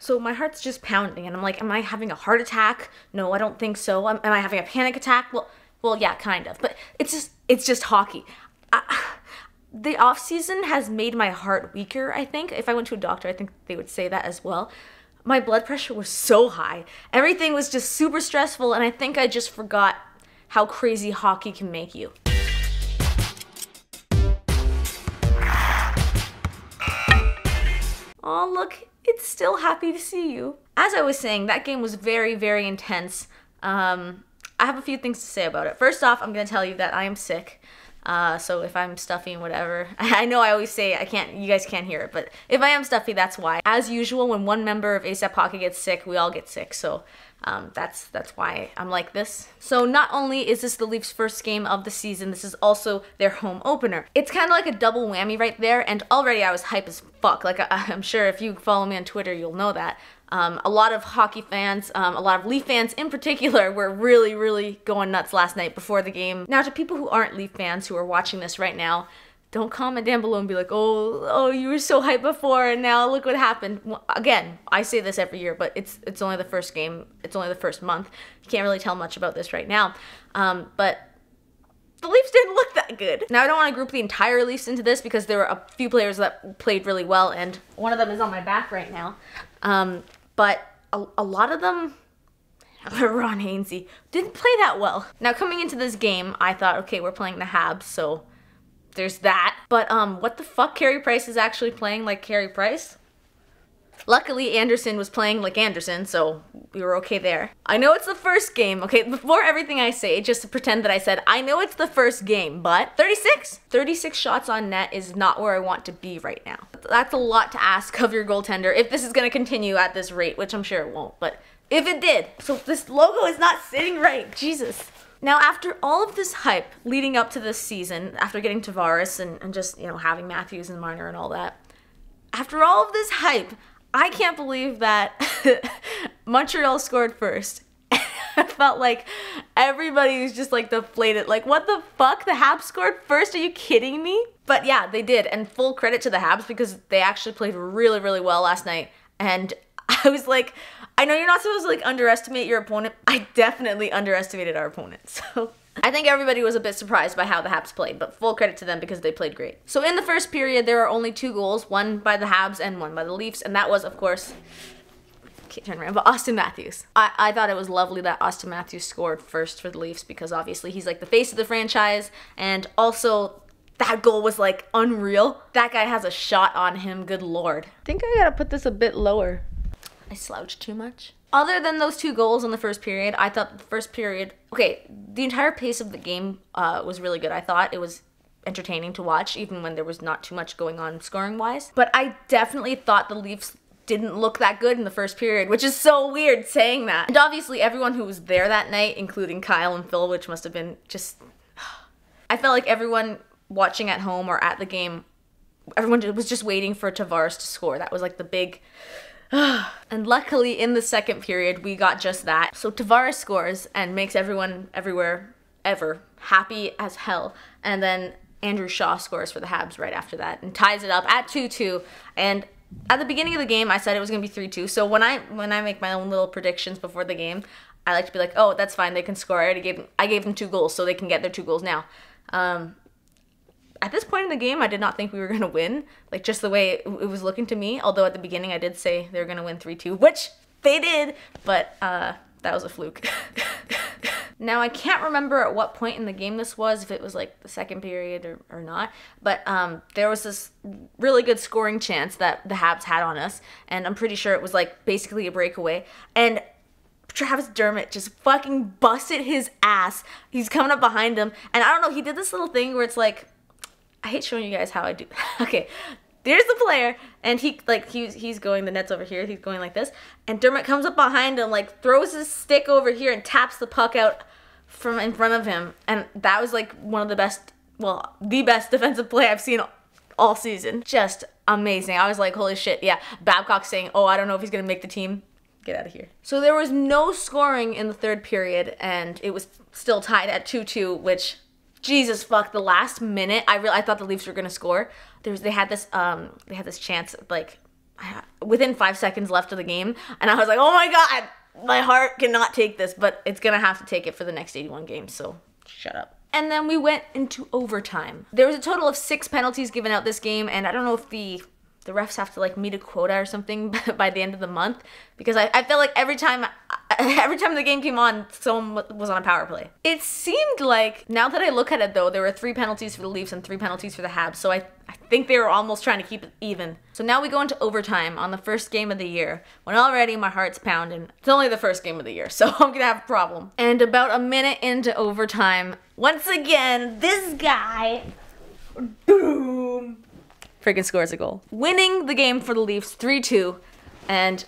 So my heart's just pounding, and I'm like, am I having a heart attack? No, I don't think so. Am I having a panic attack? Well, yeah, kind of. But it's just hockey. The off season has made my heart weaker, I think. If I went to a doctor, I think they would say that as well. My blood pressure was so high. Everything was just super stressful, and I think I just forgot how crazy hockey can make you. Oh, look, it's still happy to see you. As I was saying, that game was very, very intense. I have a few things to say about it. First off, I'm gonna tell you that I am sick. So if I'm stuffy and whatever, I know I always say you guys can't hear it, but if I am stuffy, that's why. As usual, when one member of ASAP Hockey gets sick, we all get sick, so that's why I'm like this. So not only is this the Leafs' first game of the season, this is also their home opener. It's kind of like a double whammy right there, and already I was hype as fuck. Like, I'm sure if you follow me on Twitter, you'll know that. A lot of hockey fans, a lot of Leaf fans in particular, were really, really going nuts last night before the game. Now, to people who aren't Leaf fans who are watching this right now, don't comment down below and be like, oh, you were so hyped before and now look what happened. Well, again, I say this every year, but it's only the first game. It's only the first month. You can't really tell much about this right now. But the Leafs didn't look that good. Now, I don't want to group the entire Leafs into this because there were a few players that played really well, and one of them is on my back right now. But a lot of them, Ron Hainsey, didn't play that well. Now, coming into this game, I thought, okay, we're playing the Habs, so there's that. But what the fuck? Carey Price is actually playing like Carey Price? Luckily, Anderson was playing like Anderson, so we were okay there. I know it's the first game, okay? Before everything I say, just to pretend that I said, I know it's the first game, but 36 shots on net is not where I want to be right now. That's a lot to ask of your goaltender if this is gonna continue at this rate, which I'm sure it won't, but if it did. So this logo is not sitting right, Jesus. Now, after all of this hype leading up to this season, after getting Tavares and just, you know, having Matthews and Marner and all that, after all of this hype, I can't believe that Montreal scored first. I felt like everybody was just like deflated. Like, what the fuck? The Habs scored first? Are you kidding me? But yeah, they did. And full credit to the Habs because they actually played really, really well last night. And I was like, I know you're not supposed to like underestimate your opponent. I definitely underestimated our opponent. So I think everybody was a bit surprised by how the Habs played, but full credit to them because they played great. So in the first period, there are only 2 goals, one by the Habs and one by the Leafs, and that was, of course, can't turn around, but Auston Matthews. I thought it was lovely that Auston Matthews scored first for the Leafs because obviously he's like the face of the franchise, and also that goal was like unreal. That guy has a shot on him, good lord. I think I gotta put this a bit lower. I slouched too much. Other than those 2 goals in the first period, I thought the first period, okay, the entire pace of the game was really good. I thought it was entertaining to watch, even when there was not too much going on scoring-wise. But I definitely thought the Leafs didn't look that good in the first period, which is so weird saying that. And obviously everyone who was there that night, including Kyle and Phil, which must have been just... I felt like everyone watching at home or at the game, everyone was just waiting for Tavares to score. That was like the big... And luckily in the second period, we got just that. So Tavares scores and makes everyone everywhere ever happy as hell. And then Andrew Shaw scores for the Habs right after that and ties it up at 2-2. And at the beginning of the game, I said it was going to be 3-2. So when I make my own little predictions before the game, I like to be like, oh, that's fine. They can score. I gave them 2 goals, so they can get their 2 goals now. At this point in the game, I did not think we were going to win, like just the way it was looking to me. Although at the beginning I did say they were going to win 3-2, which they did, but that was a fluke. Now, I can't remember at what point in the game this was, if it was like the second period or not, but there was this really good scoring chance that the Habs had on us, and I'm pretty sure it was like basically a breakaway, and Travis Dermott just fucking busted his ass. He's coming up behind him, and I don't know, he did this little thing where it's like, I hate showing you guys how I do. Okay, there's the player, and he's going, the net's over here, he's going like this, and Dermott comes up behind him, like throws his stick over here and taps the puck out from in front of him, and that was like one of the best, well, the best defensive play I've seen all season. Just amazing. I was like, holy shit, yeah. Babcock saying, oh, I don't know if he's gonna make the team. Get out of here. So there was no scoring in the third period, and it was still tied at 2-2, which... Jesus fuck, the last minute, I thought the Leafs were gonna score. They had this chance, like, within 5 seconds left of the game, and I was like, oh my God, my heart cannot take this, but it's gonna have to take it for the next 81 games, so shut up. And then we went into overtime. There was a total of 6 penalties given out this game, and I don't know if the refs have to like meet a quota or something by the end of the month, because I felt like every time the game came on, someone was on a power play. It seemed like, now that I look at it though, there were 3 penalties for the Leafs and 3 penalties for the Habs, so I think they were almost trying to keep it even. So now we go into overtime on the first game of the year, when already my heart's pounding. It's only the first game of the year, so I'm gonna have a problem. And about a minute into overtime, once again, this guy, boom, freaking scores a goal, winning the game for the Leafs 3-2. And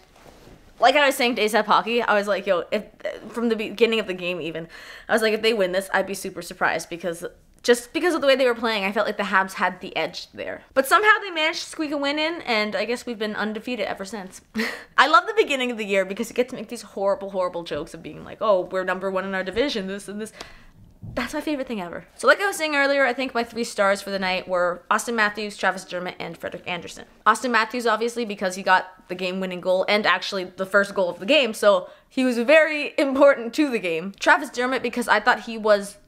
like I was saying to ASAP Hockey, I was like, yo, if from the beginning of the game even, I was like, if they win this, I'd be super surprised, because just because of the way they were playing, I felt like the Habs had the edge there. But somehow they managed to squeak a win in, and I guess we've been undefeated ever since. I love the beginning of the year because you get to make these horrible, horrible jokes of being like, oh, we're #1 in our division, this and this. That's my favorite thing ever. So like I was saying earlier, I think my 3 stars for the night were Auston Matthews, Travis Dermott, and Frederik Andersen. Auston Matthews, obviously, because he got the game-winning goal and actually the first goal of the game, so he was very important to the game. Travis Dermott, because I thought he was,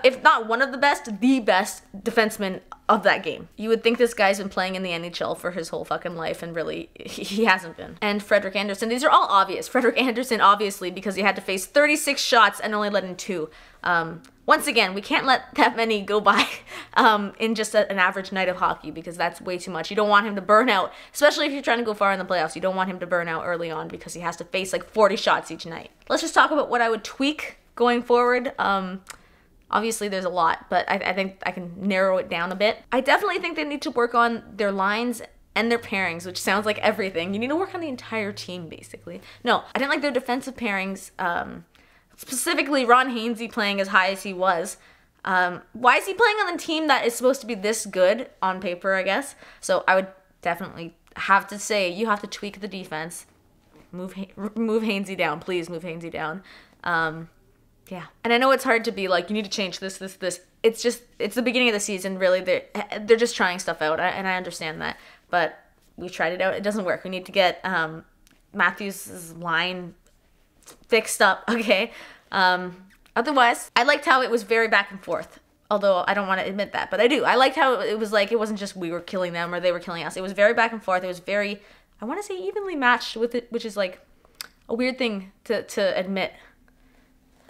if not one of the best defenseman of that game. You would think this guy's been playing in the NHL for his whole fucking life, and really, he hasn't been. And Frederik Andersen, these are all obvious. Frederik Andersen, obviously, because he had to face 36 shots and only let in 2. Once again, we can't let that many go by in just an average night of hockey, because that's way too much. You don't want him to burn out, especially if you're trying to go far in the playoffs. You don't want him to burn out early on because he has to face like 40 shots each night. Let's just talk about what I would tweak going forward. Obviously, there's a lot, but I think I can narrow it down a bit. I definitely think they need to work on their lines and their pairings, which sounds like everything. You need to work on the entire team, basically. No, I didn't like their defensive pairings, specifically Ron Hainsey playing as high as he was. Why is he playing on a team that is supposed to be this good on paper, I guess? So I would definitely have to say you have to tweak the defense. Move Hainsey down. Please move Hainsey down. Yeah. And I know it's hard to be like, you need to change this. It's the beginning of the season, really. They're just trying stuff out, and I understand that. But we tried it out. It doesn't work. We need to get Matthews' line fixed up, okay? Otherwise, I liked how it was very back and forth. Although I don't want to admit that, but I do. I liked how it was like, it wasn't just we were killing them or they were killing us. It was very back and forth. It was very, I want to say evenly matched with it, which is like a weird thing to admit,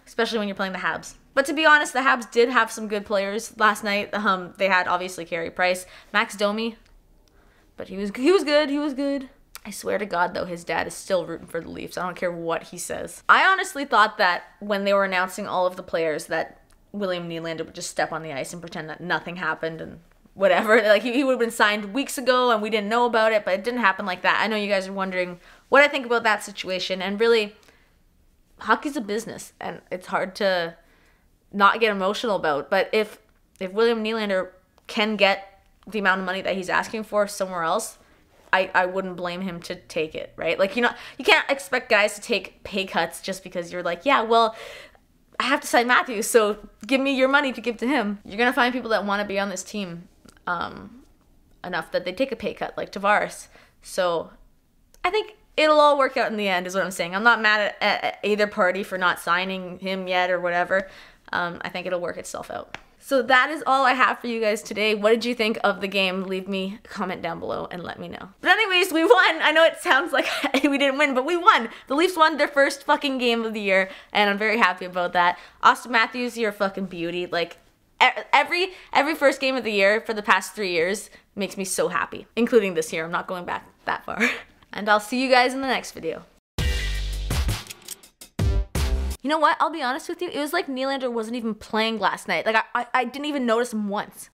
especially when you're playing the Habs. But to be honest, the Habs did have some good players last night. They had obviously Carey Price, Max Domi, but he was good. I swear to God, though, his dad is still rooting for the Leafs. I don't care what he says. I honestly thought that when they were announcing all of the players that William Nylander would just step on the ice and pretend that nothing happened and whatever. Like, he would have been signed weeks ago and we didn't know about it, but it didn't happen like that. I know you guys are wondering what I think about that situation, and really, hockey's a business, and it's hard to not get emotional about. But if William Nylander can get the amount of money that he's asking for somewhere else, I wouldn't blame him to take it, right? Like, you can't expect guys to take pay cuts just because you're like, yeah, well, I have to sign Matthews, so give me your money to give to him. You're going to find people that want to be on this team enough that they take a pay cut, like Tavares. So I think it'll all work out in the end, is what I'm saying. I'm not mad at either party for not signing him yet or whatever. I think it'll work itself out. So that is all I have for you guys today. What did you think of the game? Leave me a comment down below and let me know. But anyways, we won. I know it sounds like we didn't win, but we won. The Leafs won their first fucking game of the year, and I'm very happy about that. Auston Matthews, you're a fucking beauty. Like, every first game of the year for the past 3 years makes me so happy, including this year. I'm not going back that far. And I'll see you guys in the next video. You know what? I'll be honest with you. It was like Nylander wasn't even playing last night. Like, I didn't even notice him once.